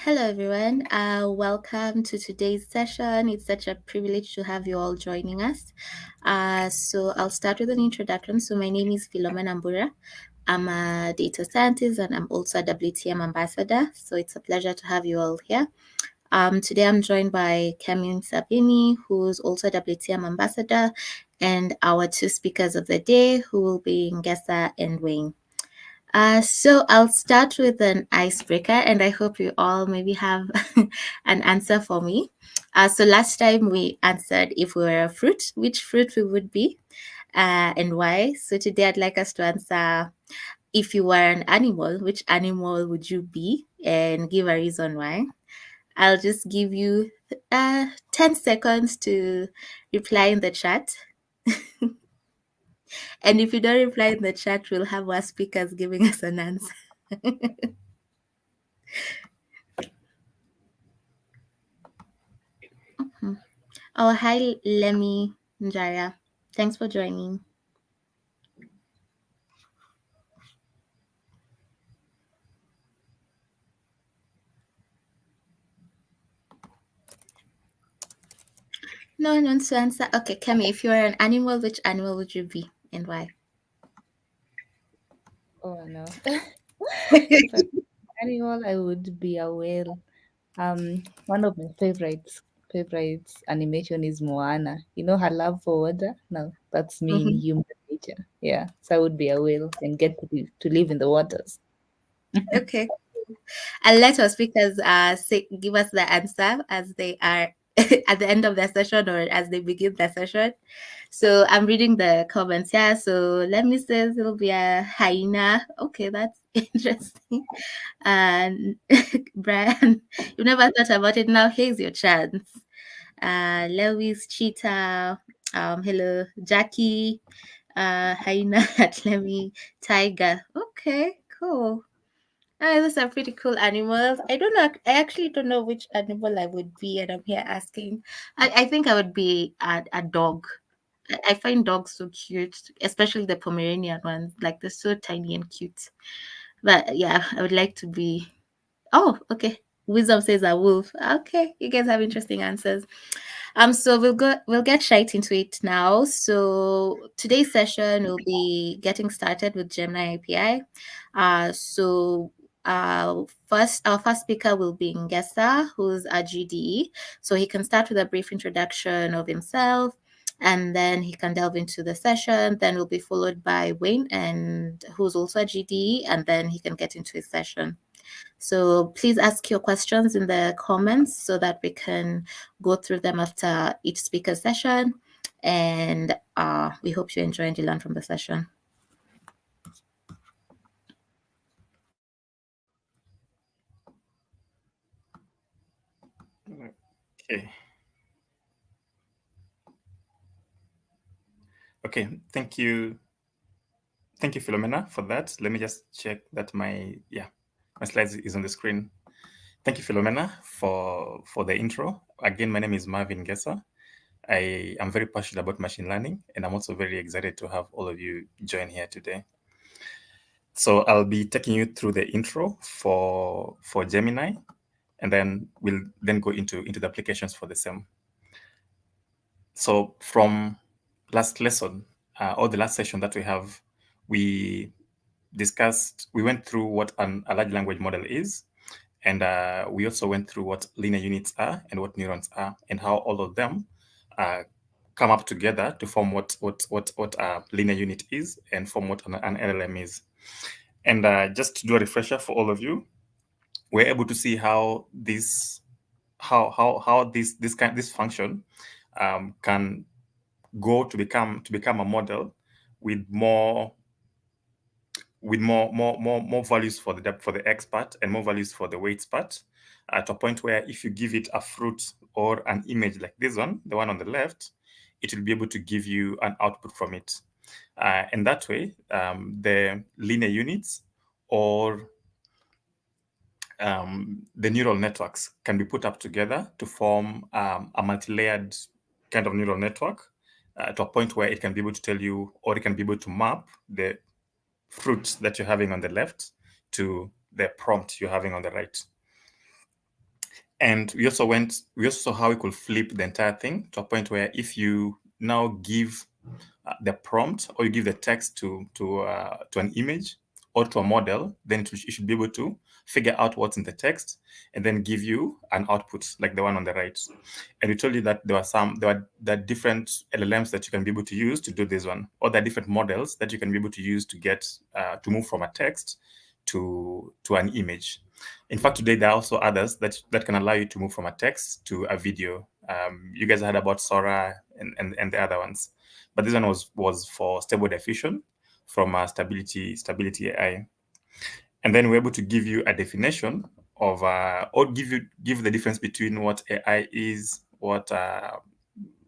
Hello, everyone. Welcome to today's session. It's such a privilege to have you all joining us. So, I'll start with an introduction. So, my name is Philomena Mbura. I'm a data scientist and I'm also a WTM ambassador. So, it's a pleasure to have you all here. Today, I'm joined by Kemin Sabini, who's also a WTM ambassador, and our two speakers of the day, who will be Ngesa and Wayne. So I'll start with an icebreaker, and I hope you all maybe have an answer for me. So last time we answered if we were a fruit, which fruit we would be, and why. So today I'd like us to answer if you were an animal, which animal would you be, and give a reason why. I'll just give you 10 seconds to reply in the chat. And if you don't reply in the chat, we'll have our speakers giving us an answer. Oh, hi, Lemmy Njaya. Thanks for joining. No one wants to answer. Okay, Kemi, if you were an animal, which animal would you be and why? Oh no. If I'm an animal, I would be a whale. One of my favorites animation is Moana. You know her love for water? No, that's me in Mhm. human nature. Yeah. So I would be a whale and get to live in the waters. Okay. And let our speakers give us the answer as they are at the end of the session or as they begin the session. So I'm reading the comments here. So let me say it'll be a hyena. Okay, that's interesting. And Brian, you never thought about it. Now here's your chance. Lewis, Cheetah, hello, Jackie, Hyena, Lemmy, Tiger. Okay, cool. Those are pretty cool animals. I don't know. I actually don't know which animal I would be, and I'm here asking. I think I would be a dog. I find dogs so cute, especially the Pomeranian ones. Like they're so tiny and cute. But yeah, I would like to be. Oh, okay. Wisdom says a wolf. Okay, you guys have interesting answers. So we'll get right into it now. So today's session will be getting started with Gemini API. So our first speaker will be Ngesa, who's a GDE. So he can start with a brief introduction of himself, and then he can delve into the session. Then will be followed by Wayne, and who's also a GDE, and then he can get into his session. So please ask your questions in the comments so that we can go through them after each speaker session. And we hope you enjoy and you learn from the session. Okay. Okay. Thank you. Thank you, Philomena, for that. Let me just check that my slides is on the screen. Thank you, Philomena, for the intro. Again, my name is Marvin Gessa. I am very passionate about machine learning, and I'm also very excited to have all of you join here today. So I'll be taking you through the intro for Gemini, and then we'll then go into the applications for the same. So from last lesson or the last session that we have, we went through what a large language model is, and we also went through what linear units are and what neurons are, and how all of them come up together to form what a linear unit is and form what an LLM is. And just to do a refresher for all of you, we're able to see how this function can go to become a model with more values for the X part and more values for the weights part, to a point where if you give it a fruit or an image like this one, the one on the left, it will be able to give you an output from it. And that way, the linear units or the neural networks can be put up together to form a multi-layered kind of neural network, to a point where it can be able to tell you, or it can be able to map the fruit that you're having on the left to the prompt you're having on the right. And we also saw how we could flip the entire thing to a point where if you now give the prompt or you give the text to an image or to a model, then it should be able to figure out what's in the text and then give you an output like the one on the right. And we told you that there are different LLMs that you can be able to use to do this one, or there are different models that you can be able to use to get to move from a text to an image. In fact, today there are also others that can allow you to move from a text to a video. You guys heard about Sora and the other ones, but this one was for stable diffusion from Stability AI, and then we're able to give you a definition of or give the difference between what AI is, what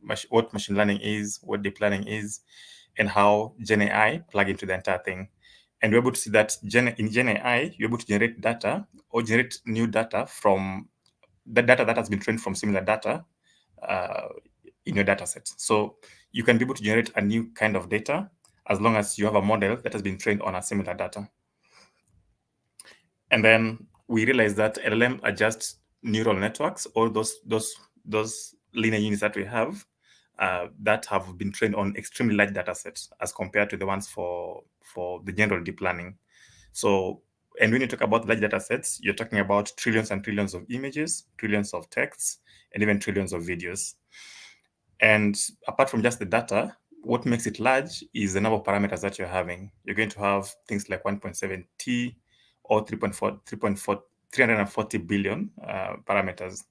machine learning is, what deep learning is, and how Gen AI plug into the entire thing. And we're able to see that in Gen AI, you're able to generate data or generate new data from the data that has been trained from similar data uh, in your data set. So you can be able to generate a new kind of data as long as you have a model that has been trained on a similar data. And then we realized that LLM are just neural networks, or those linear units that we have that have been trained on extremely large data sets as compared to the ones for the general deep learning. So, and when you talk about large data sets, you're talking about trillions and trillions of images, trillions of texts, and even trillions of videos. And apart from just the data, what makes it large is the number of parameters that you're having. You're going to have things like 1.7T or 340 billion parameters.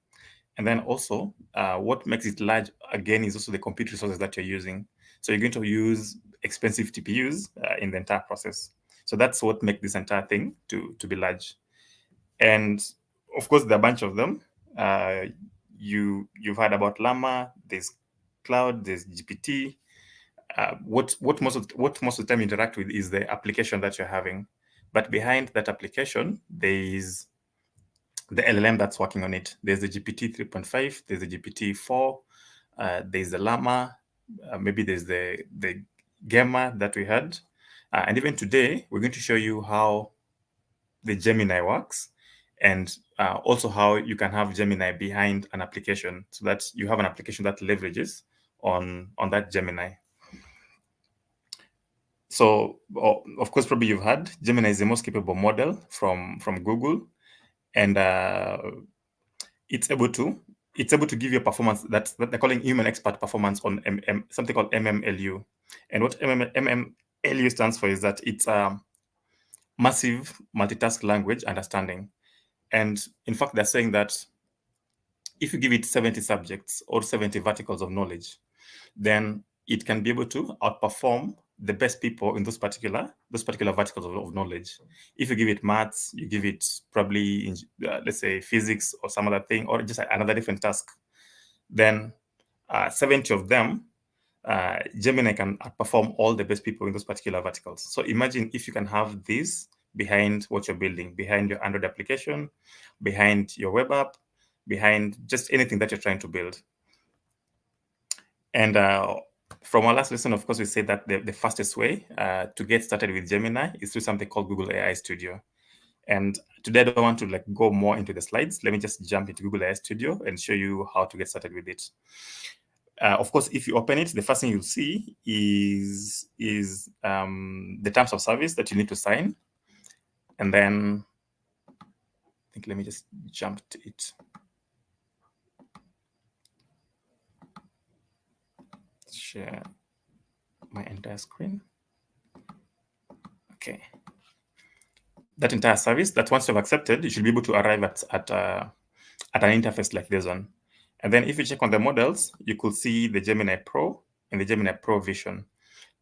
And then also, what makes it large, again, is also the compute resources that you're using. So you're going to use expensive TPUs in the entire process. So that's what makes this entire thing to be large. And of course, there are a bunch of them. Uh, you've heard about Llama. There's Cloud. There's GPT. What most of the time you interact with is the application that you're having, but behind that application, there is the LLM that's working on it. There's the GPT 3.5. There's the GPT 4. There's the Llama. Maybe there's the Gemma that we had. And even today, we're going to show you how the Gemini works, and also how you can have Gemini behind an application so that you have an application that leverages on that Gemini. So, of course, probably you've heard Gemini is the most capable model from Google, and it's able to give you a performance that they're calling human expert performance on something called MMLU. And what MMLU stands for is that it's a massive multitask language understanding. And in fact, they're saying that if you give it 70 subjects or 70 verticals of knowledge, then it can be able to outperform the best people in those particular verticals of knowledge. If you give it maths, you give it probably let's say physics or some other thing, or just another different task, then 70 of them, Gemini can outperform all the best people in those particular verticals. So imagine if you can have this behind what you're building, behind your Android application, behind your web app, behind just anything that you're trying to build. And from our last lesson, of course, we said that the fastest way to get started with Gemini is through something called Google AI Studio. And today I don't want to go more into the slides. Let me just jump into Google AI Studio and show you how to get started with it. Of course, if you open it, the first thing you'll see is the terms of service that you need to sign. And then I think let me just jump to it. Share my entire screen. Okay. That entire service, that once you've accepted, you should be able to arrive at an interface like this one. And then if you check on the models, you could see the Gemini Pro and the Gemini Pro Vision.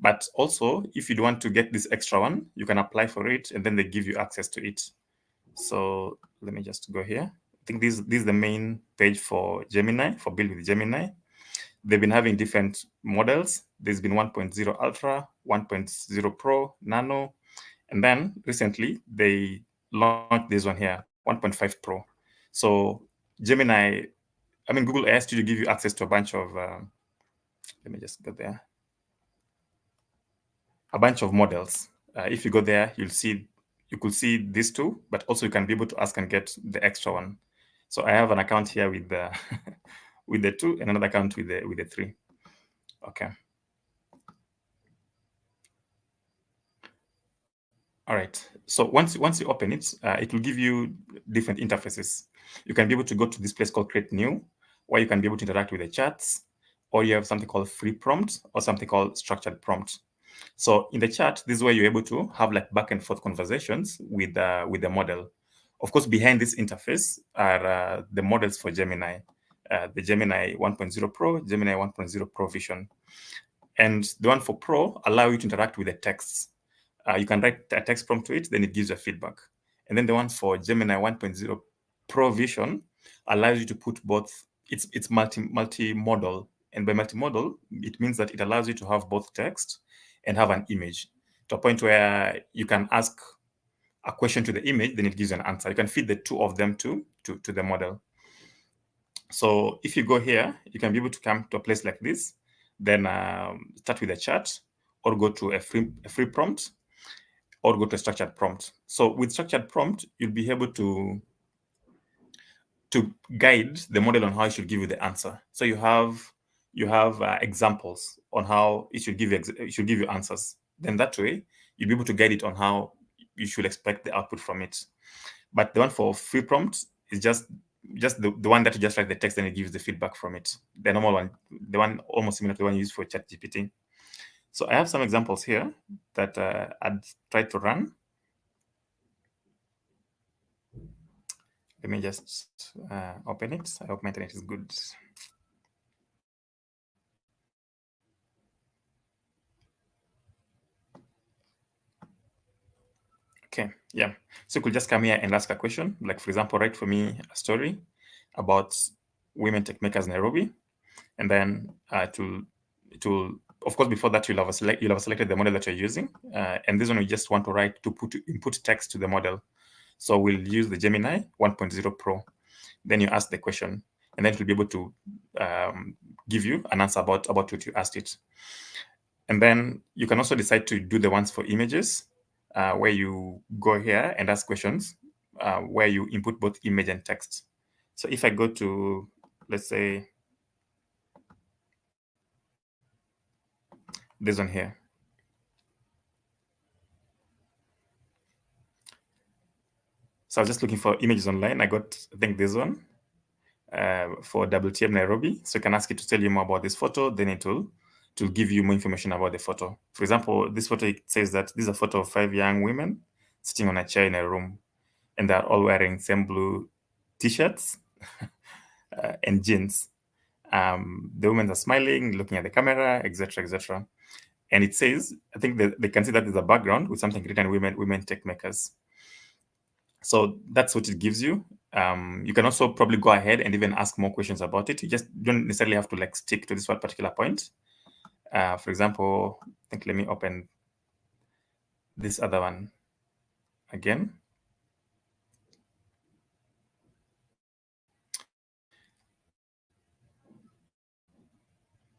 But also, if you want to get this extra one, you can apply for it, and then they give you access to it. So let me just go here. I think this is the main page for Gemini, for Build with Gemini. They've been having different models. There's been 1.0 Ultra, 1.0 Pro, Nano, and then recently they launched this one here, 1.5 Pro. So Gemini, Google AI Studio give you access to a bunch of, let me just go there, a bunch of models. If you go there, you could see these two, but also you can be able to ask and get the extra one. So I have an account here with the with the 2 and another account with the 3. Okay. All right. So once you open it, it will give you different interfaces. You can be able to go to this place called Create New, where you can be able to interact with the charts, or you have something called free prompt or something called structured prompt. So in the chat, this is where you're able to have like back and forth conversations with the model. Of course, behind this interface are the models for Gemini, the Gemini 1.0 Pro, Gemini 1.0 Pro Vision, and the one for Pro allow you to interact with the texts. You can write a text prompt to it, then it gives you feedback. And then the one for Gemini 1.0 Pro Vision allows you to put both. It's multimodal, and by multimodal, it means that it allows you to have both text and have an image, to a point where you can ask a question to the image, then it gives you an answer. You can feed the two of them to the model. So if you go here, you can be able to come to a place like this, then start with a chat, or go to a free prompt, or go to a structured prompt. So with structured prompt, you'll be able to guide the model on how it should give you the answer. So you have examples on how it should give you answers. Then that way, you'll be able to guide it on how you should expect the output from it. But the one for free prompt is just the one that you just write the text and it gives the feedback from it. The normal one, the one almost similar to the one used for ChatGPT. So I have some examples here that I'd try to run. Let me just open it. I hope my internet is good. Okay, yeah. So you could just come here and ask a question. Like, for example, write for me a story about women tech makers Nairobi. And then it will, of course, before that, you'll have selected the model that you're using. And this one, we just want to write to input text to the model. So we'll use the Gemini 1.0 Pro. Then you ask the question, and then it will be able to give you an answer about what you asked it. And then you can also decide to do the ones for images, where you go here and ask questions, where you input both image and text. So if I go to, let's say, this one here. So I was just looking for images online. I got, I think, this one for WTM Nairobi. So you can ask it to tell you more about this photo. Then it will give you more information about the photo. For example, this photo, it says that this is a photo of 5 young women sitting on a chair in a room, and they're all wearing same blue t-shirts and jeans. The women are smiling, looking at the camera, etc., etc. And it says, I think they can see that there's a background with something written, women tech makers. So that's what it gives you. You can also probably go ahead and even ask more questions about it. You just don't necessarily have to like stick to this one particular point. For example, I think, let me open this other one again.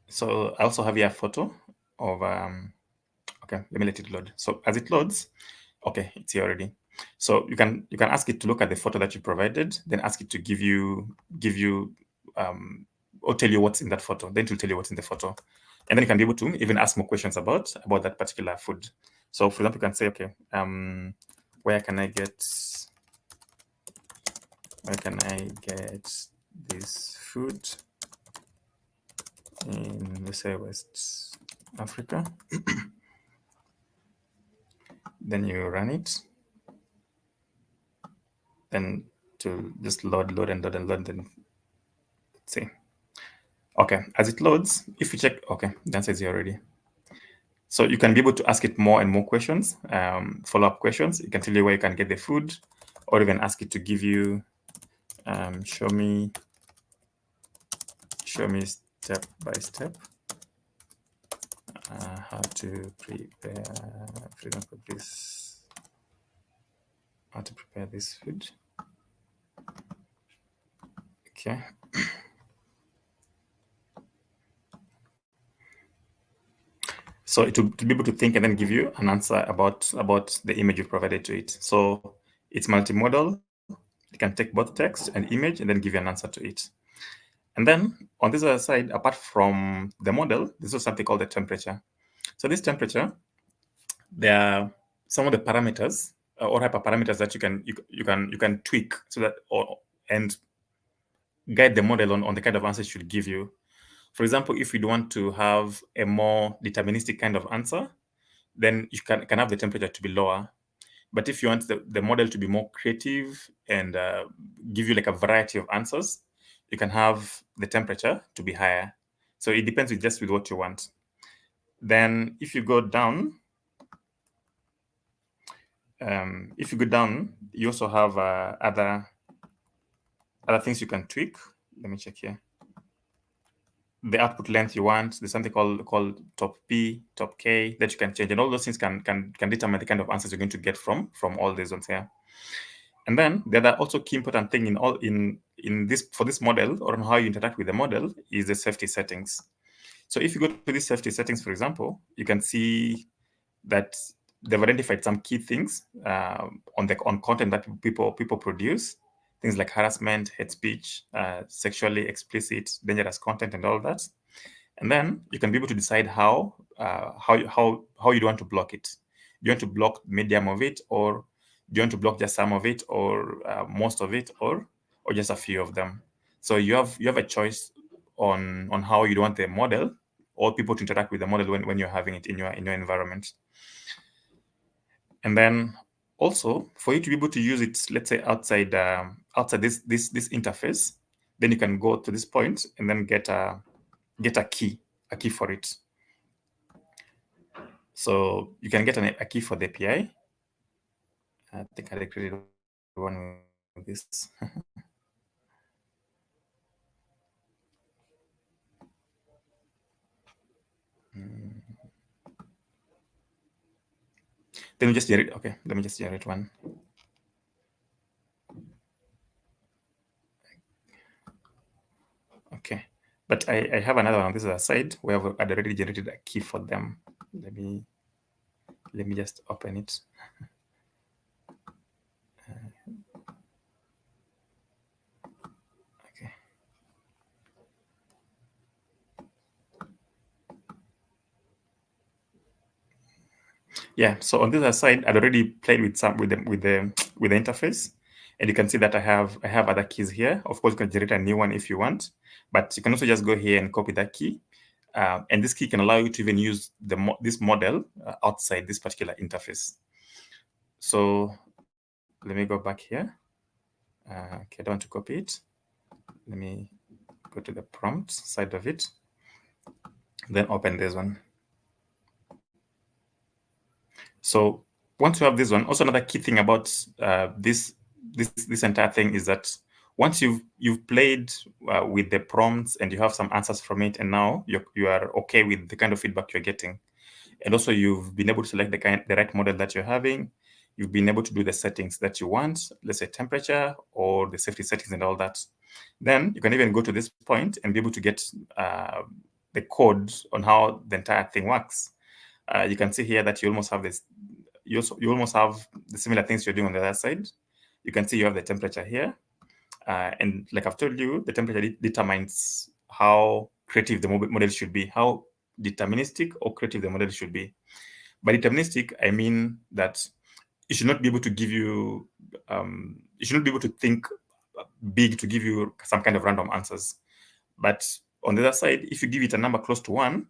So I also have here a photo of, okay, let me let it load. So as it loads, okay, it's here already. So you can ask it to look at the photo that you provided, then ask it to give you or tell you what's in that photo. Then it will tell you what's in the photo, and then you can be able to even ask more questions about that particular food. So for example, you can say, okay, where can I get this food in, let's say, West Africa? Then you run it, then to just load, then let's see. Okay, as it loads, if you check, okay, the answer is here already. So you can be able to ask it more and more questions, follow-up questions. It can tell you where you can get the food, or even ask it to give you, show me step by step how to prepare, for example, how to prepare this food. Okay. So to be able to think and then give you an answer about the image you provided to it. So it's multimodal, It can take both text and image and then give you an answer to it. And then on this other side, apart from the model, this is something called the temperature. So this temperature, there are some of the parameters or hyperparameters that you can tweak so that and guide the model on the kind of answer it should give you. For example, if you want to have a more deterministic kind of answer, then you can have the temperature to be lower. But if you want the model to be more creative and give you like a variety of answers, you can have the temperature to be higher. So it depends with what you want. Then if you go down, you also have other things you can tweak. Let me check here. The output length you want. There's something called top P, top K that you can change, and all those things can determine the kind of answers you're going to get from all these ones here. And then the other also key important thing in this for this model or on how you interact with the model is the safety settings. So if you go to these safety settings, for example, you can see that they've identified some key things on content that people produce, things like harassment, hate speech, sexually explicit, dangerous content, and all that. And then you can be able to decide how you want to block it. Do you want to block medium of it, or do you want to block just some of it, or most of it, or just a few of them? So you have a choice on how you want the model or people to interact with the model when you're having it in your environment. And then also for you to be able to use it, let's say outside this interface, then you can go to this point and then get a key for it. So you can get a key for the API. I think I created one with this. Then we just generate. Okay, let me just generate one. Okay, but I have another one on this other side where I've already generated a key for them. Let me just open it. Okay. Yeah. So on this other side, I'd already played with the interface, and you can see that I have other keys here. Of course, you can generate a new one if you want, but you can also just go here and copy that key. And this key can allow you to even use this model outside this particular interface. So let me go back here. Okay, I don't want to copy it. Let me go to the prompt side of it. Then open this one. So once you have this one, also another key thing about this entire thing is that once you've played with the prompts and you have some answers from it, and now you are okay with the kind of feedback you're getting, and also you've been able to select the right model that you're having, you've been able to do the settings that you want, let's say temperature or the safety settings and all that, then you can even go to this point and be able to get the code on how the entire thing works. You can see here that you almost have this. You almost have the similar things you're doing on the other side. You can see you have the temperature here, and like I've told you, the temperature determines how creative the model should be, how deterministic or creative the model should be. By deterministic, I mean that it should not be able to give you, you should not be able to think big to give you some kind of random answers. But on the other side, if you give it a number close to 1,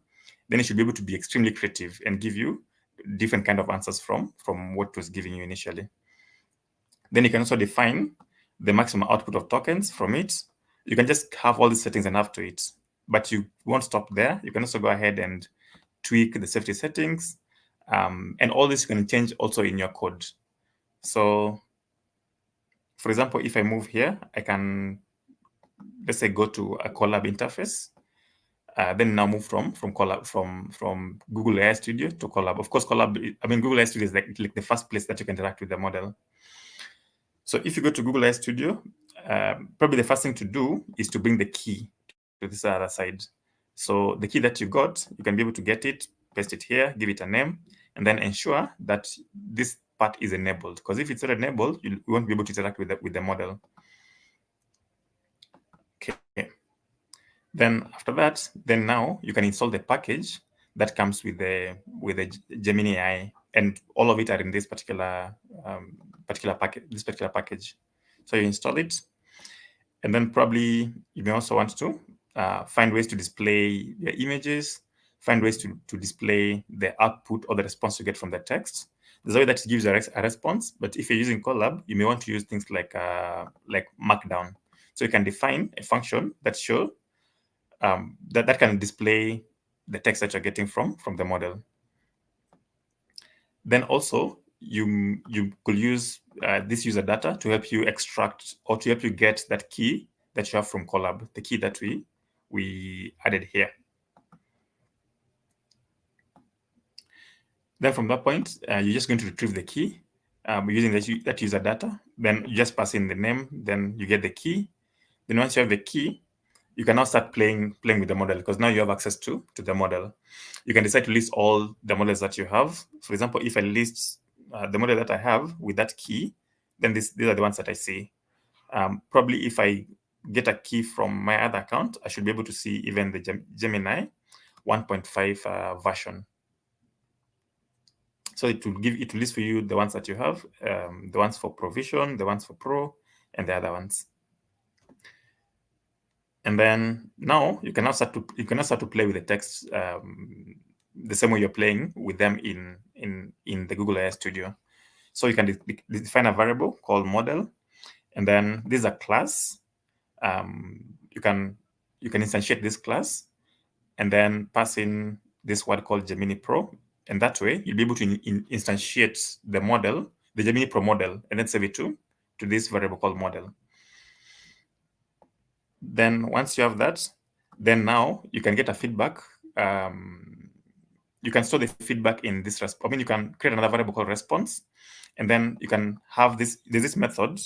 then it should be able to be extremely creative and give you different kind of answers from what was giving you initially. Then you can also define the maximum output of tokens from it. You can just have all these settings and have to it, but you won't stop there. You can also go ahead and tweak the safety settings, and all this you can change also in your code. So, for example, if I move here, I can, let's say, go to a Colab interface. Then now move from Colab from Google AI Studio to Colab. Of course, Google AI Studio is like the first place that you can interact with the model. So if you go to Google AI Studio, probably the first thing to do is to bring the key to this other side. So the key that you got, you can be able to get it, paste it here, give it a name, and then ensure that this part is enabled, because if it's not enabled, you won't be able to interact with the model. Okay. Then after that, then now you can install the package that comes with the Gemini AI, and all of it are in this particular package. So you install it, and then probably you may also want to find ways to display your images, find ways to display the output or the response you get from the text. There's a way that gives a response, but if you're using Colab, you may want to use things like Markdown. So you can define a function that show that can display the text that you're getting from the model. Then also you could use this user data to help you extract or to help you get that key that you have from Colab, the key that we added here. Then from that point, you're just going to retrieve the key using that user data. Then you just pass in the name, then you get the key. Then once you have the key, you can now start playing with the model, because now you have access to the model. You can decide to list all the models that you have. For example, if I list the model that I have with that key, then these are the ones that I see. Probably if I get a key from my other account, I should be able to see even the Gemini 1.5 version. So it will list for you the ones that you have, the ones for provision, the ones for pro, and the other ones. And then now you can now start to play with the text the same way you're playing with them in the Google AI Studio. So you can define a variable called model, and then this is a class. You can instantiate this class, and then pass in this word called Gemini Pro, and that way you'll be able to instantiate the model, the Gemini Pro model, and then save it to this variable called model. Then once you have that, then now you can get a feedback. You can store the feedback in this response. I mean, you can create another variable called response, and then you can have this. There's this method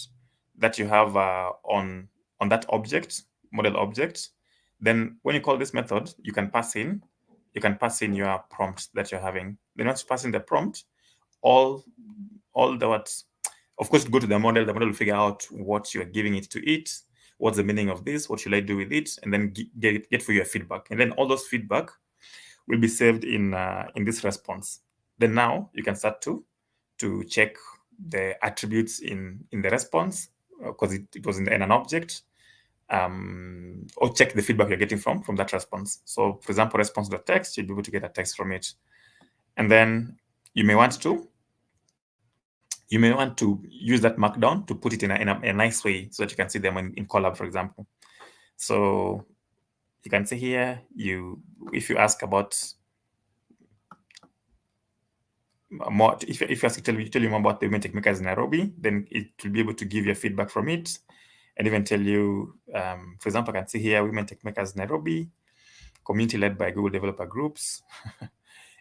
that you have on that object, model object. Then when you call this method, you can pass in your prompt that you're having. Then once you pass in the prompt, all the words, of course, go to the model will figure out what you're giving it to eat, what's the meaning of this, what should I do with it, and then get for your feedback. And then all those feedback will be saved in this response. Then now you can start to check the attributes in the response, because it was in an object, or check the feedback you're getting from that response. So for example, response.text, you'll be able to get a text from it. And then you may want to use that markdown to put it in a nice way so that you can see them in Colab, for example. So you can see here, if you ask about more, if you ask tell you more about the women tech makers in Nairobi, then it will be able to give you feedback from it, and even tell you, for example, I can see here, women tech makers Nairobi, community led by Google developer groups.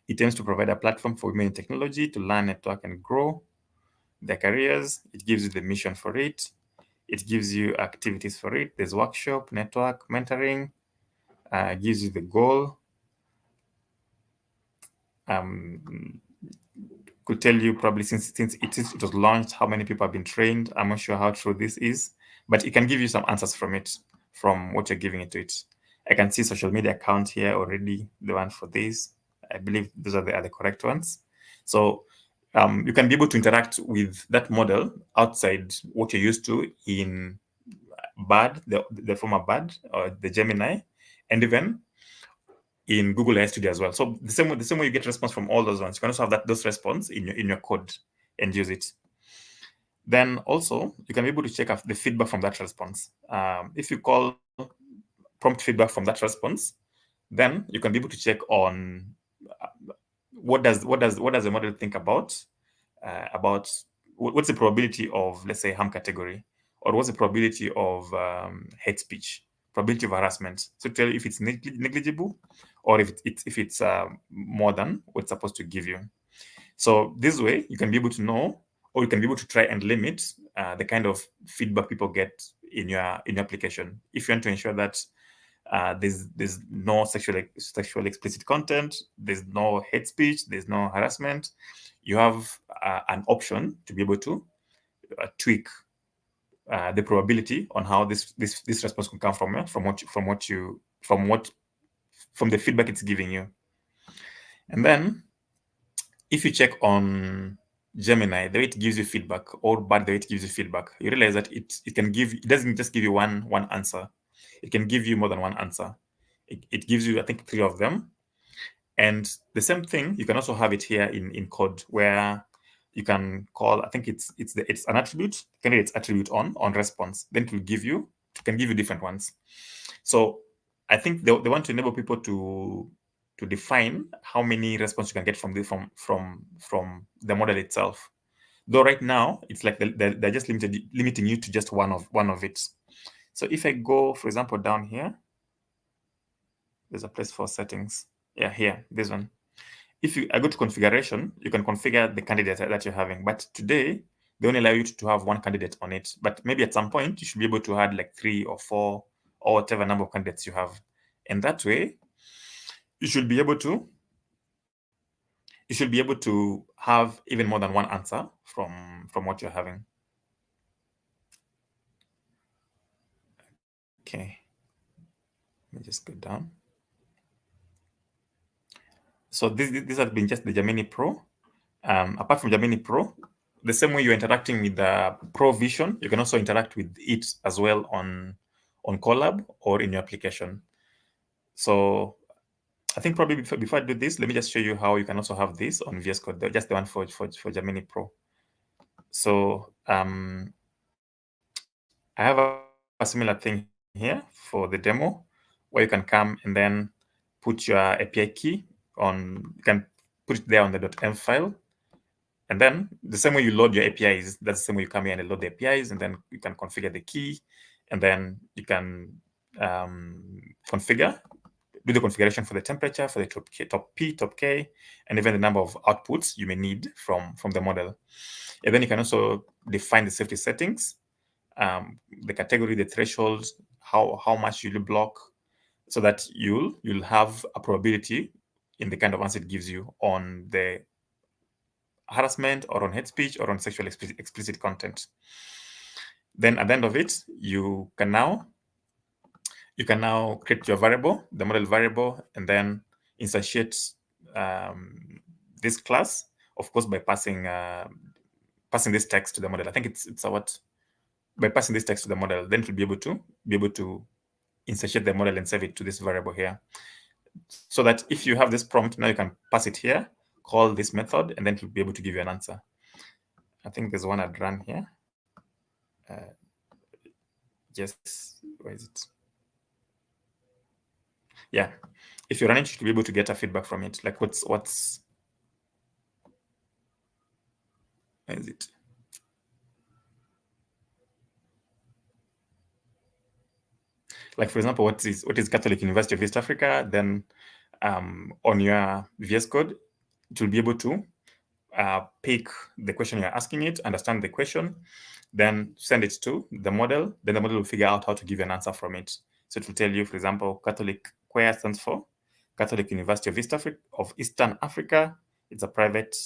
It aims to provide a platform for women in technology to learn, network, and grow their careers. It gives you the mission for it. It gives you activities for it. There's workshop, network, mentoring. Gives you the goal. Could tell you probably since it was launched, how many people have been trained. I'm not sure how true this is, but it can give you some answers from it, from what you're giving it to it. I can see social media account here already, the one for this. I believe those are the correct ones. So you can be able to interact with that model outside what you're used to in BAD, the former BAD, or the Gemini, and even in Google AI Studio as well. So the same way you get response from all those ones, you can also have those response in your code and use it. Then also you can be able to check out the feedback from that response. If you call prompt feedback from that response, then you can be able to check on what does the model think about what's the probability of, let's say, harm category, or what's the probability of hate speech, probability of harassment. So tell you if it's negligible, or if it's more than what's supposed to give you. So this way you can be able to know, or you can be able to try and limit the kind of feedback people get in your application, if you want to ensure that There's no sexual explicit content. There's no hate speech. There's no harassment. You have an option to be able to tweak the probability on how this response can come from the feedback it's giving you. And then if you check on Gemini, the way it gives you feedback, or bad the way it gives you feedback, you realize that it doesn't just give you one answer. It can give you more than one answer. It gives you, I think, 3 of them. And the same thing, you can also have it here in code, where you can call, I think it's an attribute, candidate's attribute on response. Then it can give you different ones. So I think they want to enable people to define how many responses you can get from the model itself. Though right now it's like they're just limiting you to just one of it. So if I go, for example, down here, there's a place for settings. Yeah, here, this one. If I go to configuration, you can configure the candidate that you're having. But today, they only allow you to have one candidate on it. But maybe at some point, you should be able to add like 3 or 4 or whatever number of candidates you have. And that way, you should be able to have even more than one answer from what you're having. Okay. Let me just go down. So this has been just the Gemini Pro. Apart from Gemini Pro, the same way you're interacting with the Pro Vision, you can also interact with it as well on Colab or in your application. So I think probably before I do this, let me just show you how you can also have this on VS Code, just the one for Gemini Pro. So I have a similar thing here for the demo, where you can come and then put your API key you can put it there on the .m file. And then the same way you load your APIs, that's the same way you come here and load the APIs, and then you can configure the key, and then you can do the configuration for the temperature, for the top P, top K, and even the number of outputs you may need from the model. And then you can also define the safety settings, the category, the thresholds, how much you'll block, so that you'll have a probability in the kind of answer it gives you on the harassment or on hate speech or on sexual explicit content. Then at the end of it, you can now create your variable, the model variable, and then instantiate this class, of course, by passing this text to the model. I think it's what, by passing this text to the model, then it will be able to instantiate the model and save it to this variable here. So that if you have this prompt, now you can pass it here, call this method, and then it will be able to give you an answer. I think there's one I'd run here. Where is it? Yeah, if you run it, you should be able to get a feedback from it. Like where is it? Like, for example, what is Catholic University of East Africa? Then on your VS Code, it will be able to pick the question you're asking it, understand the question, then send it to the model. Then the model will figure out how to give you an answer from it. So it will tell you, for example, Catholic CUEA stands for Catholic University of Eastern Africa. It's a private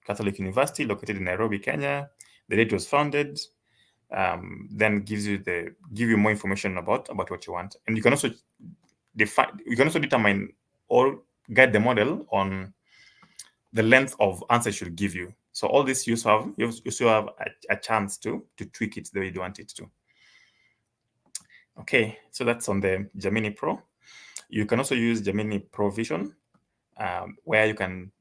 Catholic university located in Nairobi, Kenya. The date it was founded. Then give you more information about what you want. And you can also determine or guide the model on the length of answer it should give you. So all this you still have a chance to tweak it the way you want it to. Okay, so that's on the Gemini Pro. You can also use Gemini Pro Vision, where you can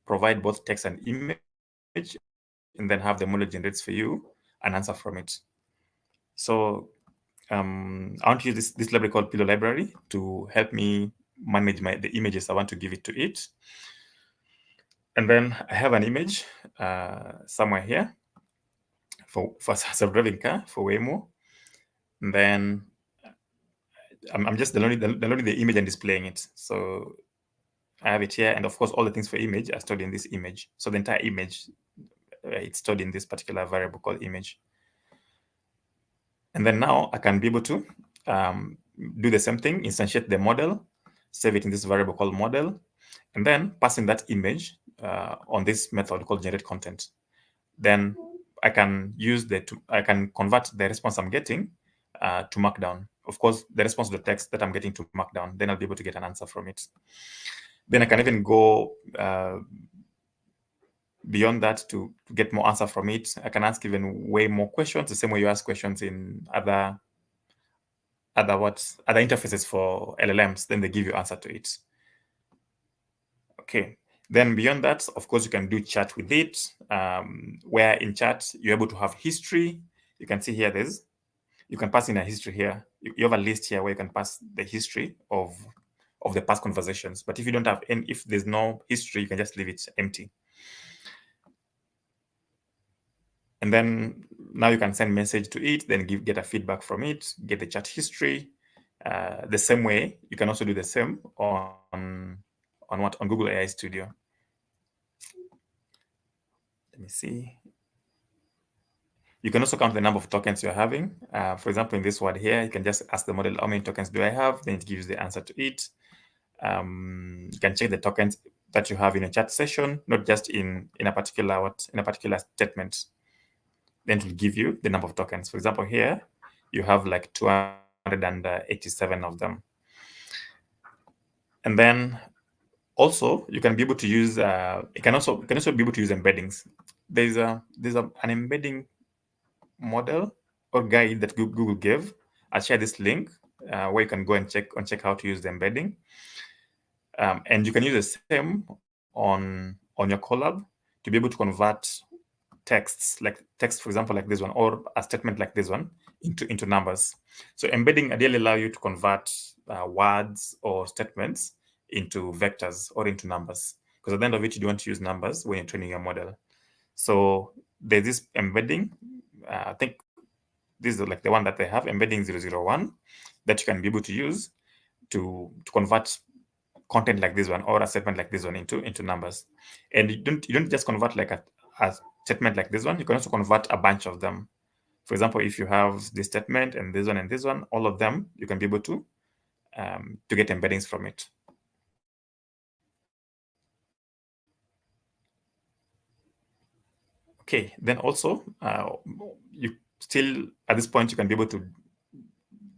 provide both text and image, and then have the model generates for you an answer from it. So I want to use this library called Pillow Library to help me manage the images I want to give it to it. And then I have an image somewhere here for self-driving car for Waymo. And then I'm just downloading the image and displaying it. So I have it here, and of course, all the things for image are stored in this image. So the entire image, it's stored in this particular variable called image. And then now I can be able to do the same thing, instantiate the model, save it in this variable called model, and then pass in that image on this method called generate content. Then I can I can convert the response I'm getting to Markdown. Of course, the response to the text that I'm getting to Markdown, then I'll be able to get an answer from it. Then I can even go beyond that to get more answer from it. I can ask even way more questions, the same way you ask questions in other interfaces for LLMs. Then they give you answer to it. Okay. Then beyond that, of course, you can do chat with it, where in chat you're able to have history. You can see here you can pass in a history here. You have a list here where you can pass the history of the past conversations. But if you don't have any, if there's no history, you can just leave it empty. And then now you can send message to it, then get a feedback from it, get the chat history. The same way, you can also do the same on Google AI Studio. Let me see. You can also count the number of tokens you're having. For example, in this word here, you can just ask the model, how many tokens do I have? Then it gives the answer to it. You can check the tokens that you have in a chat session, not just in a particular statement. Then it will give you the number of tokens. For example, here you have like 287 of them. And then also you can be able to use you can also be able to use embeddings. There's an embedding model or guide that Google gave. I'll share this link where you can go and check how to use the embedding. And you can use the same on your Colab to be able to convert text, for example, like this one, or a statement like this one into numbers. So embedding ideally allow you to convert words or statements into vectors or into numbers, because at the end of it, you don't want to use numbers when you're training your model. So there's this embedding. I think this is like the one that they have, embedding 001, that you can be able to use to convert content like this one or a statement like this one into numbers. And you don't just convert like a statement like this one. You can also convert a bunch of them. For example, if you have this statement and this one, all of them, you can be able to get embeddings from it. Okay, then also you still at this point you can be able to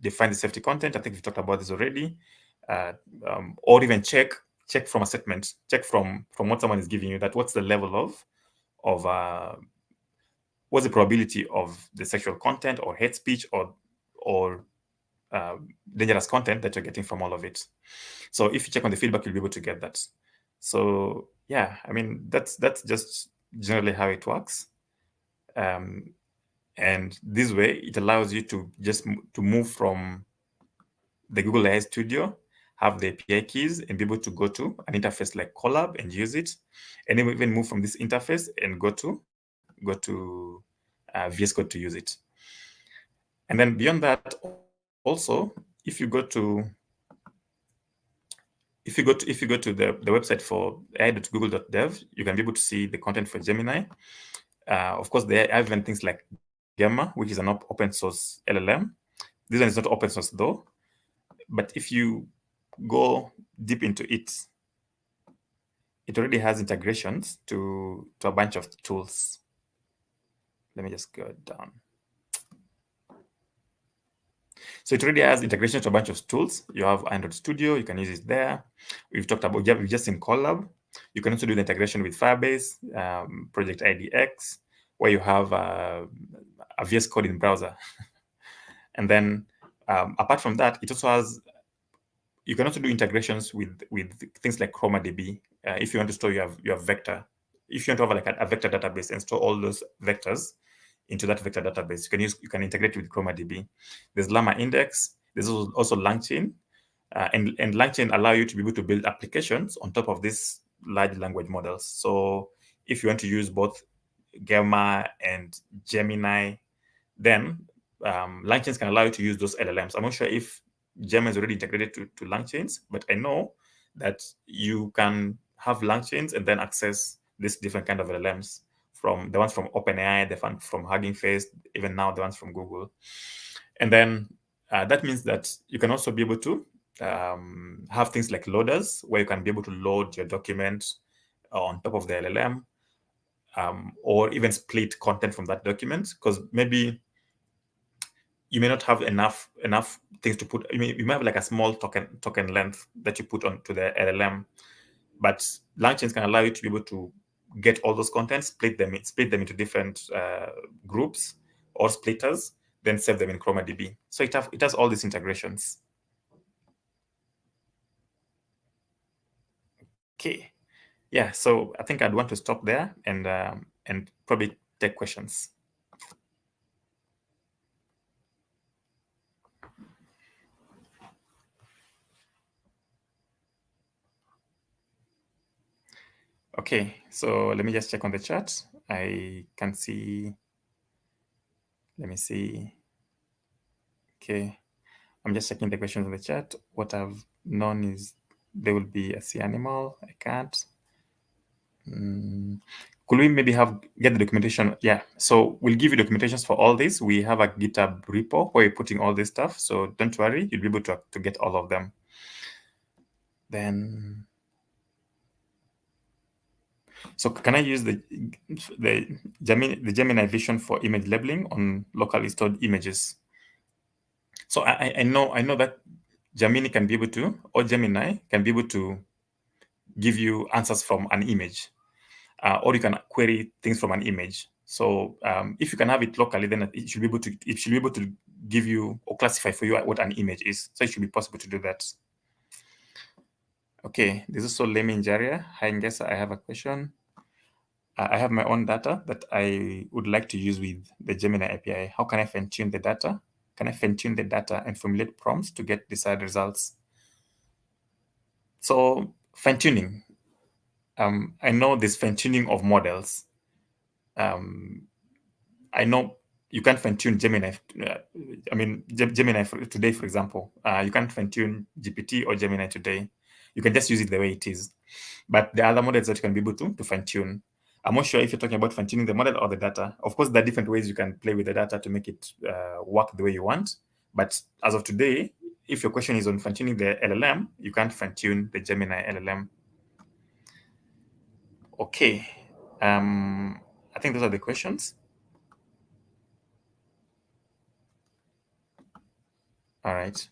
define the safety content. I think we've talked about this already, or even check from a statement, check from what someone is giving you, that what's the level of what's the probability of the sexual content or hate speech or dangerous content that you're getting from all of it. So if you check on the feedback, you'll be able to get that. So yeah, I mean that's just generally how it works. And this way, it allows you to just to move from the Google AI Studio, have the API keys, and be able to go to an interface like Colab and use it, and then even move from this interface and go to VS Code to use it. And then beyond that, also, if you go to the website for ai.google.dev, you can be able to see the content for Gemini. Of course, they have even things like Gemma, which is an open source LLM. This one is not open source though, but if you go deep into it, it already has integrations to a bunch of tools. Let me just go down. So it already has integrations to a bunch of tools. You have Android Studio, you can use it there. We've talked about, we've just seen Colab. You can also do the integration with Firebase, Project IDX, where you have a VS Code in browser. And then apart from that, it also has, you can also do integrations with things like ChromaDB. If you want to store your vector, if you want to have like a vector database and store all those vectors into that vector database, you can integrate with ChromaDB. There's Llama Index. There's also LangChain, and LangChain allow you to be able to build applications on top of these large language models. So if you want to use both Gemma and Gemini, then LangChains can allow you to use those LLMs. I'm not sure if Gemma is already integrated to LangChains, but I know that you can have LangChains and then access these different kind of LLMs, from the ones from OpenAI, the one from Hugging Face, even now the ones from Google. And then That means that you can also be able to have things like loaders, where you can be able to load your document on top of the LLM, or even split content from that document, because maybe you may not have enough things to put. You might have like a small token length that you put onto the LLM, but LangChains can allow you to be able to get all those contents, split them into different groups or splitters, then save them in ChromaDB. So it has all these integrations. Okay, yeah. So I think I'd want to stop there and probably take questions. Okay, so let me just check on the chat. I can see. Let me see. Okay, I'm just checking the questions in the chat. What I've known is there will be a sea animal, a cat. Could we maybe get the documentation? Yeah, so we'll give you documentations for all this. We have a GitHub repo where we're putting all this stuff. So don't worry, you'll be able to get all of them. Then, so can I use the Gemini Vision for image labeling on locally stored images? So I know that Gemini can be able to, or Gemini can be able to give you answers from an image, or you can query things from an image. So if you can have it locally, then it should be able to give you or classify for you what an image is. So it should be possible to do that. Okay, this is also Lemi Njaria. Hi Ngesa, I have a question. I have my own data that I would like to use with the Gemini API. How can I fine-tune the data? Can I fine-tune the data and formulate prompts to get desired results? So fine-tuning. I know this fine-tuning of models. I know you can't fine-tune Gemini. Gemini today, for example, you can't fine-tune GPT or Gemini today. You can just use it the way it is. But there are other models that you can be able to fine-tune. I'm not sure if you're talking about fine-tuning the model or the data. Of course, there are different ways you can play with the data to make it work the way you want. But as of today, if your question is on fine-tuning the LLM, you can't fine-tune the Gemini LLM. Okay. I think those are the questions. All right.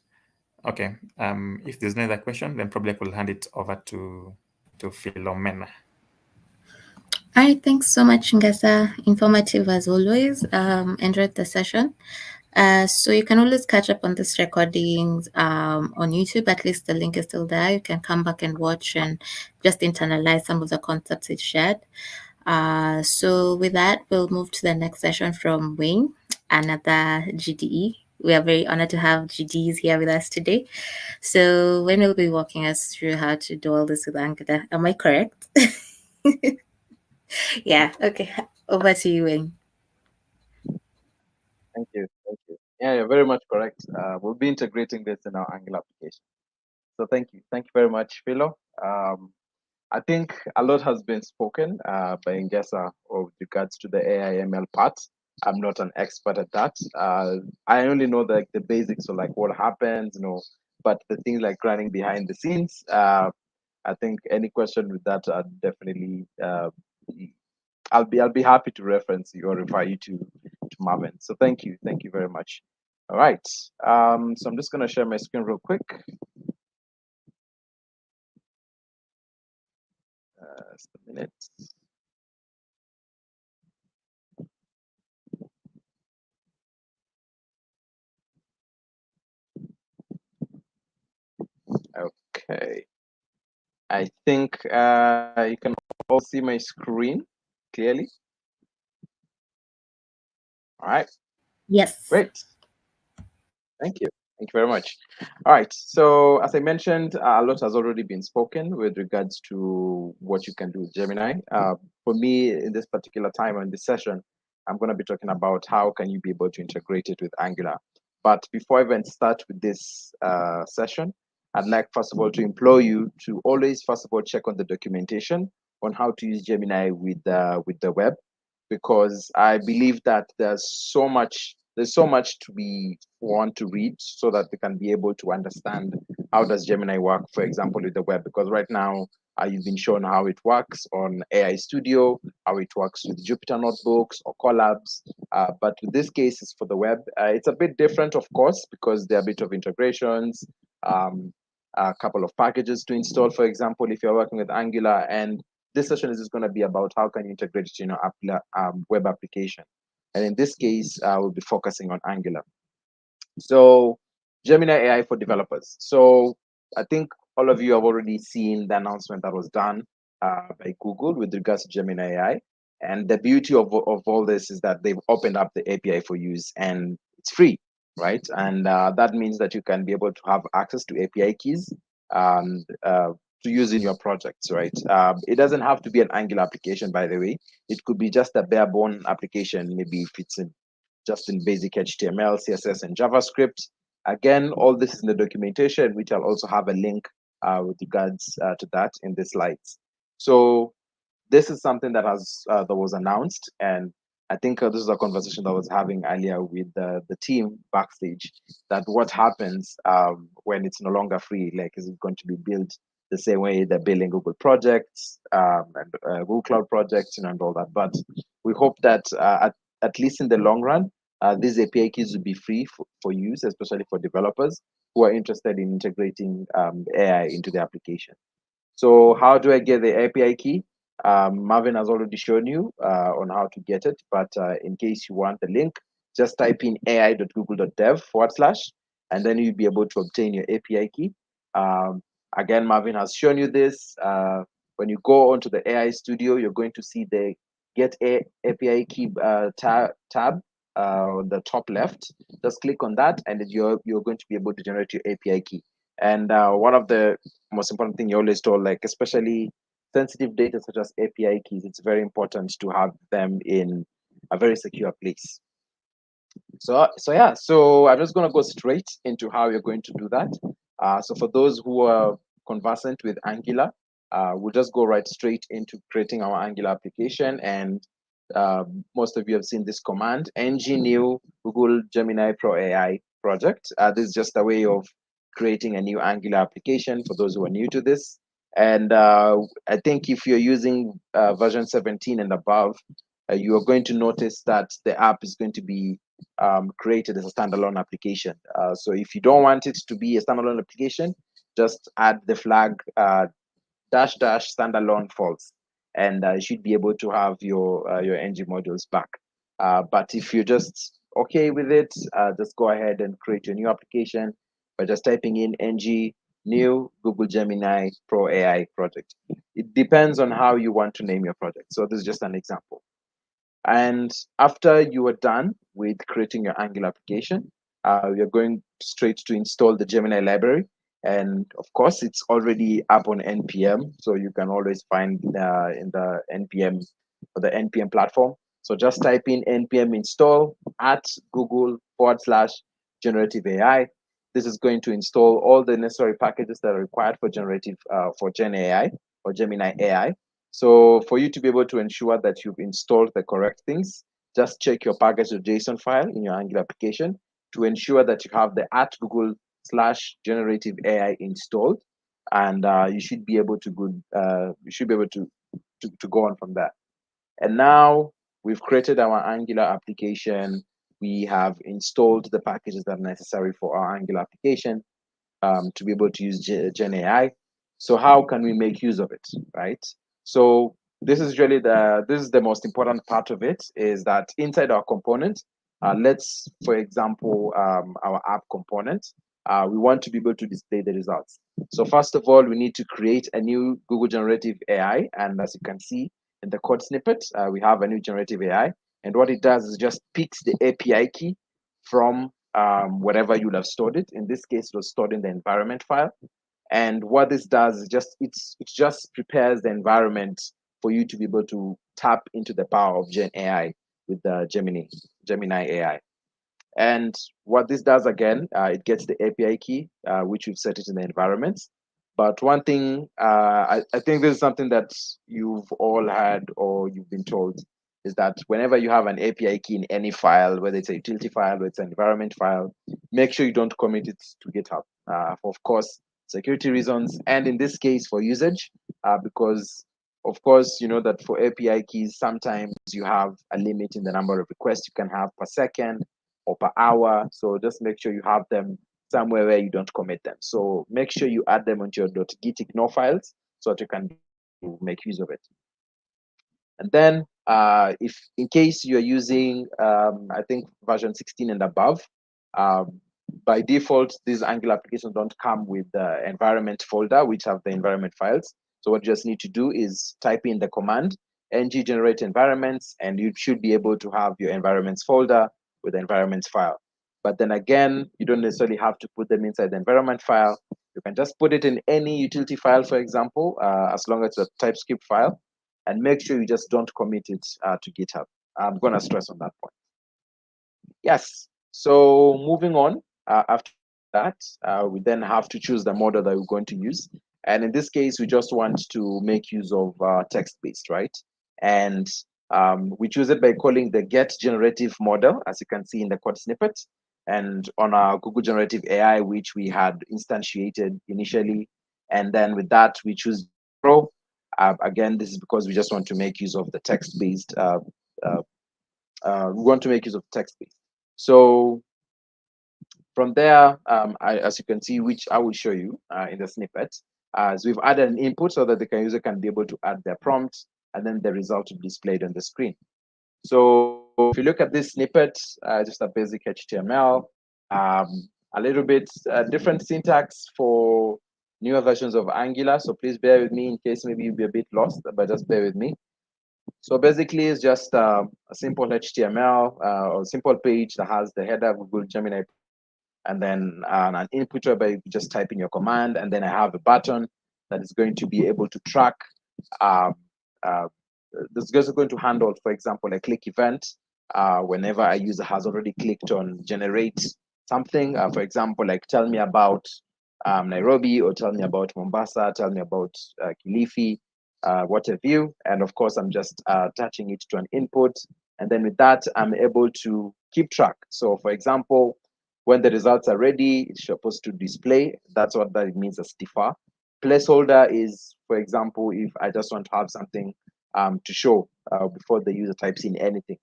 Okay. If there's no other question, then probably I will hand it over to Philomena. All right, thanks so much, Ngasa. Informative as always. Enjoyed the session. So you can always catch up on these recordings on YouTube. At least the link is still there. You can come back and watch and just internalize some of the concepts it shared. So with that, we'll move to the next session from Wayne, another GDE. We are very honored to have GDs here with us today. So Wayne will be walking us through how to do all this with Angular. Am I correct? Yeah. Okay. Over to you, Wayne. Thank you. Thank you. Yeah, you're very much correct. We'll be integrating this in our Angular application. So thank you. Thank you very much, Philo. I think a lot has been spoken by Ngesa with regards to the AI/ML part. I'm not an expert at that. I only know the basics of like what happens, but the things like running behind the scenes. I think any question with that, definitely, I'll be happy to reference you or refer you to Marvin. So thank you very much. All right. So I'm just gonna share my screen real quick. Just a minute. Okay. I think you can all see my screen clearly. All right. Yes. Great. Thank you. Thank you very much. All right. So as I mentioned, a lot has already been spoken with regards to what you can do with Gemini. For me, in this particular time in this session, I'm going to be talking about how can you be able to integrate it with Angular. But before I even start with this session, I'd like first of all to implore you to always first of all check on the documentation on how to use Gemini with the web, because I believe that there's so much there's so much to be want to read so that they can be able to understand how does Gemini work, for example, with the web. Because right now you've been shown how it works on AI Studio, how it works with Jupyter Notebooks or Collabs. But with this case, is for the web. It's a bit different, of course, because there are a bit of integrations, a couple of packages to install, for example, if you're working with Angular. And this session is just going to be about how can you integrate it in your web application. And in this case, we'll be focusing on Angular. So Gemini AI for developers. So I think all of you have already seen the announcement that was done by Google with regards to Gemini AI. And the beauty of all this is that they've opened up the API for use and it's free, right? And that means that you can be able to have access to API keys and to use in your projects, right? It doesn't have to be an Angular application, by the way. It could be just a bare bone application, maybe if it's just in basic HTML, CSS, and JavaScript. Again, all this is in the documentation, which I'll also have a link with regards to that in the slides. So this is something that was announced, and I think this is a conversation that I was having earlier with the team backstage. That what happens when it's no longer free? Like, is it going to be built the same way they're building Google projects and Google Cloud projects, and all that? But we hope that at least in the long run, these API keys will be free for use, especially for developers who are interested in integrating AI into the application. So how do I get the API key? Marvin has already shown you on how to get it, but in case you want the link, just type in ai.google.dev /, and then you'll be able to obtain your API key. Again, Marvin has shown you this. When you go onto the AI Studio, you're going to see the Get API Key tab on the top left. Just click on that, and you're going to be able to generate your API key. And one of the most important thing you always told, like especially sensitive data such as API keys, it's very important to have them in a very secure place. So I'm just going to go straight into how you're going to do that. So for those who are conversant with Angular, we'll just go right straight into creating our Angular application. And most of you have seen this command, ng new Google Gemini Pro AI project. This is just a way of creating a new Angular application for those who are new to this. And I think if you're using version 17 and above, you are going to notice that the app is going to be created as a standalone application. So if you don't want it to be a standalone application, just add the flag dash dash standalone false, and you should be able to have your ng modules back. But if you're just okay with it, just go ahead and create your new application by just typing in ng new Google Gemini Pro AI project. It depends on how you want to name your project. So this is just an example. And after you are done with creating your Angular application, you're going straight to install the Gemini library. And of course, it's already up on NPM, so you can always find in the NPM or the NPM platform. So just type in NPM install at Google / generative AI. This is going to install all the necessary packages that are required for generative for Gen AI or Gemini AI. So for you to be able to ensure that you've installed the correct things, just check your package.json file in your Angular application to ensure that you have the at Google / generative AI installed, and you should be able to go on from there. And now we've created our Angular application. We have installed the packages that are necessary for our Angular application to be able to use Gen AI. So how can we make use of it, right? So this is really the most important part of it, is that inside our component, let's, for example, our app component, we want to be able to display the results. So first of all, we need to create a new Google Generative AI. And as you can see in the code snippet, we have a new Generative AI. And what it does is just picks the API key from wherever you'll have stored it. In this case, it was stored in the environment file. And what this does is it just prepares the environment for you to be able to tap into the power of Gen AI with the Gemini AI. And what this does again, it gets the API key, which you've set it in the environment. But one thing, I think this is something that you've all had or you've been told. is that whenever you have an API key in any file, whether it's a utility file or it's an environment file, make sure you don't commit it to GitHub. For, of course, security reasons, and in this case for usage, because of course, you know that for API keys, sometimes you have a limit in the number of requests you can have per second or per hour. So just make sure you have them somewhere where you don't commit them. So make sure you add them onto your .gitignore files so that you can make use of it. And then if in case you're using, I think version 16 and above, by default, these Angular applications don't come with the environment folder, which have the environment files. So what you just need to do is type in the command ng generate environments, and you should be able to have your environments folder with the environments file. But then again, you don't necessarily have to put them inside the environment file. You can just put it in any utility file, for example, as long as it's a TypeScript file, and make sure you just don't commit it to GitHub. I'm going to stress on that point. Yes. So moving on, after that, we then have to choose the model that we're going to use. And in this case, we just want to make use of text-based, right? And we choose it by calling the get generative model, as you can see in the code snippet. And on our Google Generative AI, which we had instantiated initially. And then with that, we choose Pro. Again, this is because we just want to make use of the text-based. We want to make use of text-based. So from there, as you can see, which I will show you in the snippet, so we've added an input so that the user can be able to add their prompt, and then the result will be displayed on the screen. So if you look at this snippet, just a basic HTML, a little bit different syntax for newer versions of Angular. So please bear with me in case maybe you'll be a bit lost, but just bear with me. So basically, it's just a simple HTML or simple page that has the header Google Gemini, and then an input whereby you just type in your command, and then I have a button that is going to be able to track. This is going to handle, for example, a click event whenever a user has already clicked on generate something. For example, like tell me about Nairobi, or tell me about Mombasa, tell me about Kilifi, what have you. And of course, I'm just attaching it to an input. And then with that, I'm able to keep track. So for example, when the results are ready, it's supposed to display. That's what that means as defer. Placeholder is, for example, if I just want to have something to show before the user types in anything.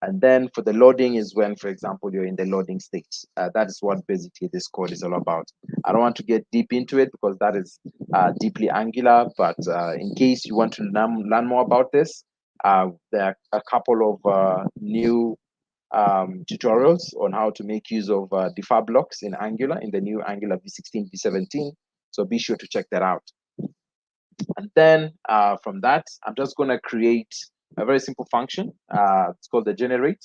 And then for the loading is when, for example, you're in the loading state. That is what basically this code is all about. I don't want to get deep into it because that is deeply Angular, but in case you want to learn more about this, there are a couple of new tutorials on how to make use of defer blocks in Angular, in the new Angular v16, v17. So be sure to check that out. And then from that, I'm just going to create a very simple function. It's called the generate,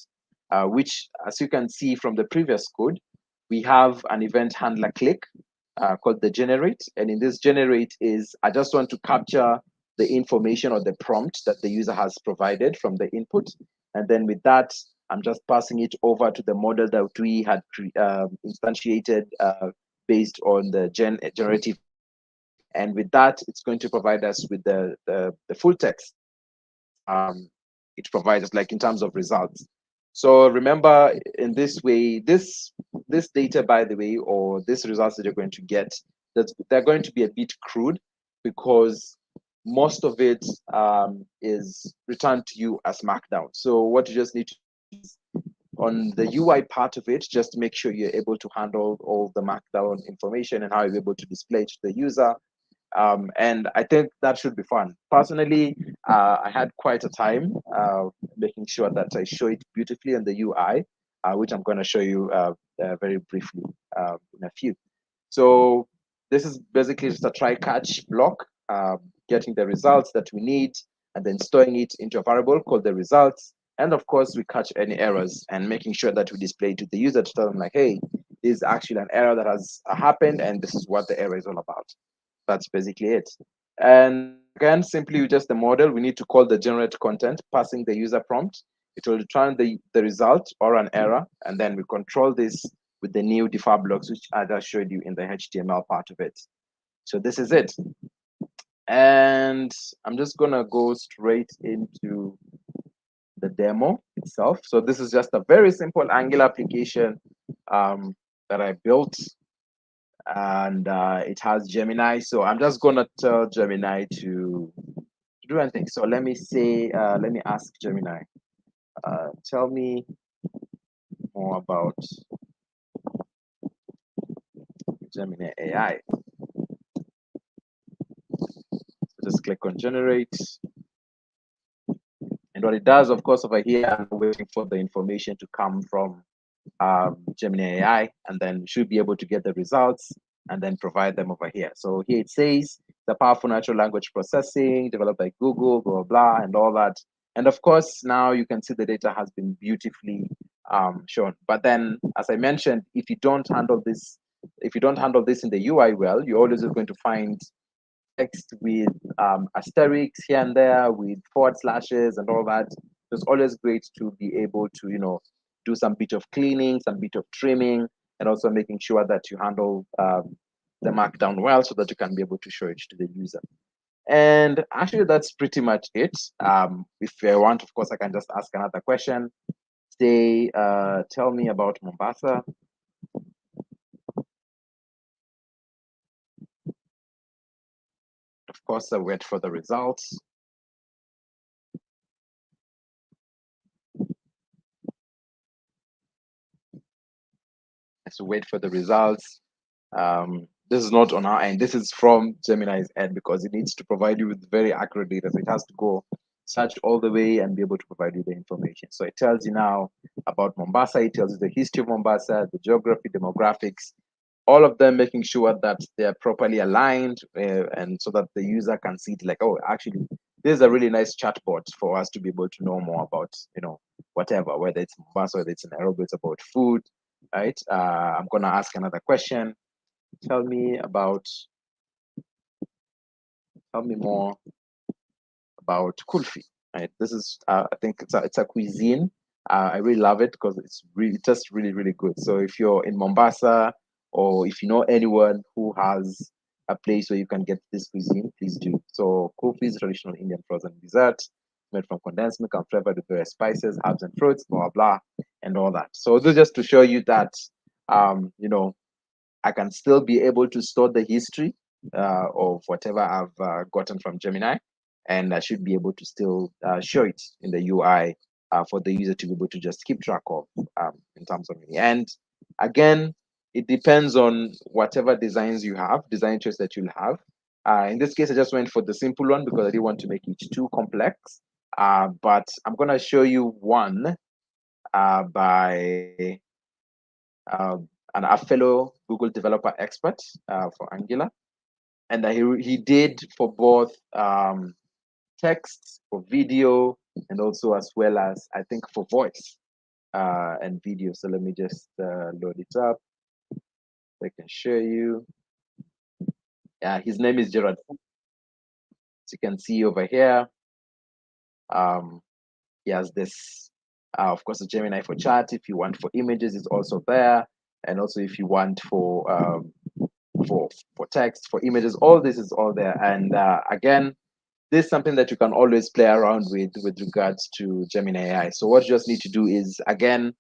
which, as you can see from the previous code, we have an event handler click called the generate. And in this generate is, I just want to capture the information or the prompt that the user has provided from the input. And then with that, I'm just passing it over to the model that we had instantiated based on the generative. And with that, it's going to provide us with the full text it provides us, like in terms of results. So remember, in this way, this data, by the way, or these results that you're going to get, that they're going to be a bit crude because most of it is returned to you as Markdown. So what you just need to do is, on the UI part of it, just make sure you're able to handle all the Markdown information and how you're able to display it to the user. And I think that should be fun. Personally, I had quite a time making sure that I show it beautifully on the UI, which I'm going to show you very briefly in a few. So this is basically just a try-catch block, getting the results that we need, and then storing it into a variable called the results. And of course, we catch any errors and making sure that we display to the user to tell them like, hey, this is actually an error that has happened, and this is what the error is all about. That's basically it. And again, simply with just the model, we need to call the generate content, passing the user prompt. It will return the result or an error, and then we control this with the new defer blocks, which I just showed you in the HTML part of it. So this is it. And I'm just gonna go straight into the demo itself. So this is just a very simple Angular application that I built, and it has Gemini. So I'm just gonna tell Gemini to do anything. So let me say, let me ask Gemini, tell me more about Gemini AI. So just click on generate. And what it does, of course, over here, I'm waiting for the information to come from Gemini AI, and then should be able to get the results and then provide them over here. So here it says the powerful natural language processing developed by Google, blah, blah, blah, and all that. And of course, now you can see the data has been beautifully shown. But then, as I mentioned, if you don't handle this, in the UI well, you're always going to find text with asterisks here and there, with forward slashes and all that. It's always great to be able to, do some bit of cleaning, some bit of trimming, and also making sure that you handle the markdown well so that you can be able to show it to the user. And actually, that's pretty much it. If I want, of course, I can just ask another question. Say, tell me about Mombasa. Of course, I wait for the results. So wait for the results. This is not on our end. This is from Gemini's end because it needs to provide you with very accurate data. So it has to go search all the way and be able to provide you the information. So it tells you now about Mombasa. It tells you the history of Mombasa, the geography, demographics, all of them, making sure that they're properly aligned, and so that the user can see it like, oh, actually, this is a really nice chatbot for us to be able to know more about, whatever, whether it's Mombasa, whether it's in Nairobi, it's about food, right? I'm going to ask another question. Tell me more about kulfi. Right? This is, I think it's a cuisine. I really love it because it's just really, really good. So if you're in Mombasa, or if you know anyone who has a place where you can get this cuisine, please do. So kulfi is traditional Indian frozen dessert made from condensed milk and flavored with various spices, herbs, and fruits, blah, blah, and all that. So this is just to show you that, I can still be able to store the history of whatever I've gotten from Gemini, and I should be able to still show it in the UI for the user to be able to just keep track of, in terms of me. And again, it depends on whatever designs you have, design choice that you'll have. In this case, I just went for the simple one because I didn't want to make it too complex. But I'm going to show you one by a fellow Google developer expert for Angular. And he did for both text, for video, and also as well as, I think, for voice and video. So let me just load it up. I can show you. Yeah, his name is Gerard. As you can see over here, he has this, of course, the Gemini for chat. If you want for images, it's also there. And also if you want for text, for images, all this is all there. And again, this is something that you can always play around with regards to Gemini AI. So what you just need to do is, again,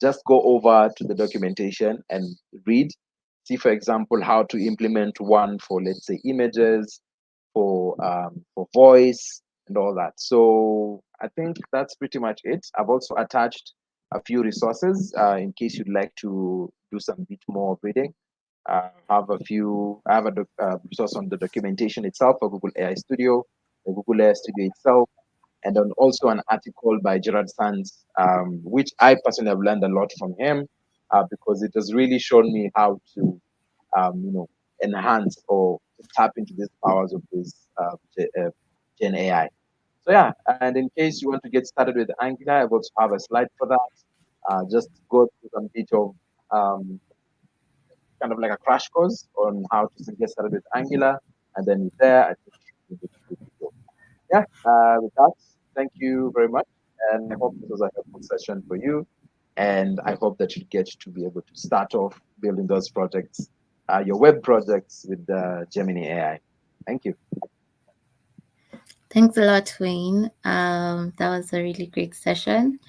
just go over to the documentation and read. See, for example, how to implement one for, let's say, images, for voice, and all that. So I think that's pretty much it. I've also attached a few resources in case you'd like to do some bit more reading. I have a resource on the documentation itself for Google AI Studio, the Google AI Studio itself, and then also an article by Gerard Sands, which I personally have learned a lot from him, because it has really shown me how to, enhance or tap into these powers of this Gen AI. So yeah, and in case you want to get started with Angular, I also have a slide for that. Just go through some bit of kind of like a crash course on how to get started with Angular, and then there, I think you should be good to go. Yeah, with that, thank you very much, and I hope this was a helpful session for you, and I hope that you get to be able to start off building those projects, your web projects with Gemini AI. Thank you. Thanks a lot, Wayne. That was a really great session.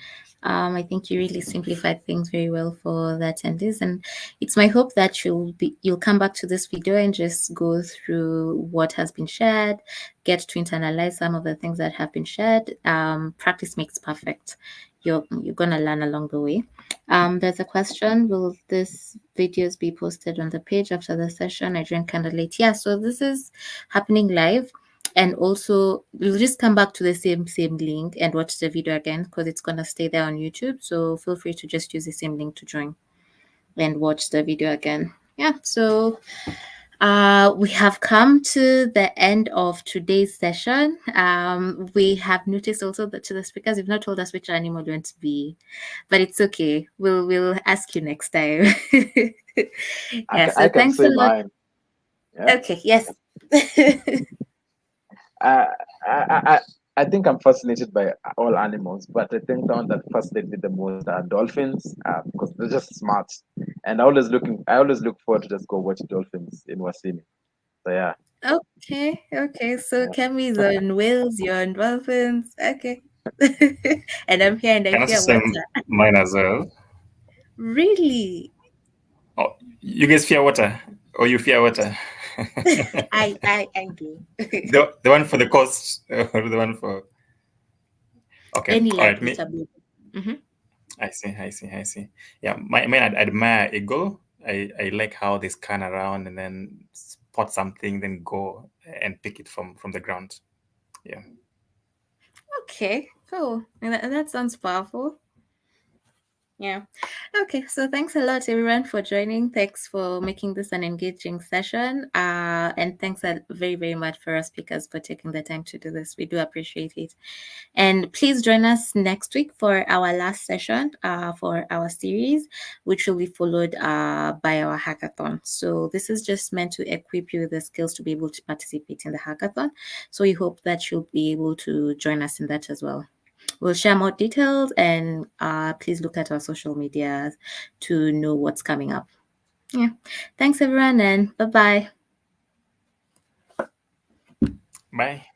I think you really simplified things very well for the attendees, and it's my hope that you'll come back to this video and just go through what has been shared, get to internalize some of the things that have been shared. Practice makes perfect. You're gonna learn along the way. There's a question: will these videos be posted on the page after the session? Nigerian Candidate. Yeah, so this is happening live, and also you'll just come back to the same link and watch the video again because it's going to stay there on YouTube. So feel free to just use the same link to join and watch the video again. Yeah, so we have come to the end of today's session. We have noticed also that to the speakers, you've not told us which animal you want to be, but it's okay. We'll ask you next time. Yeah, so I can thanks a say lot. mine. Yeah. Okay, yes. I, I, I, I think I'm fascinated by all animals, but I think the one that fascinates me the most are dolphins, because they're just smart, and I always look forward to just go watch dolphins in Wasini. So yeah, Okay. So yeah. Kemi's on whales, you're on dolphins. Okay. And I'm here and I Can also fear say water. mine as well. Really? Oh, you guys fear water, or you fear water? I do. The one for the coast, or the one for. Okay, Any all light right. Me, water blue. Hmm. I see. Yeah, I admire eagle. I like how they scan around and then spot something, then go and pick it from the ground. Yeah. Okay, cool. That sounds powerful. Yeah. Okay. So thanks a lot, everyone, for joining. Thanks for making this an engaging session. And thanks very, very much for our speakers for taking the time to do this. We do appreciate it. And please join us next week for our last session for our series, which will be followed by our hackathon. So this is just meant to equip you with the skills to be able to participate in the hackathon. So we hope that you'll be able to join us in that as well. We'll share more details, and please look at our social media to know what's coming up. Yeah. Thanks, everyone, and bye-bye. Bye.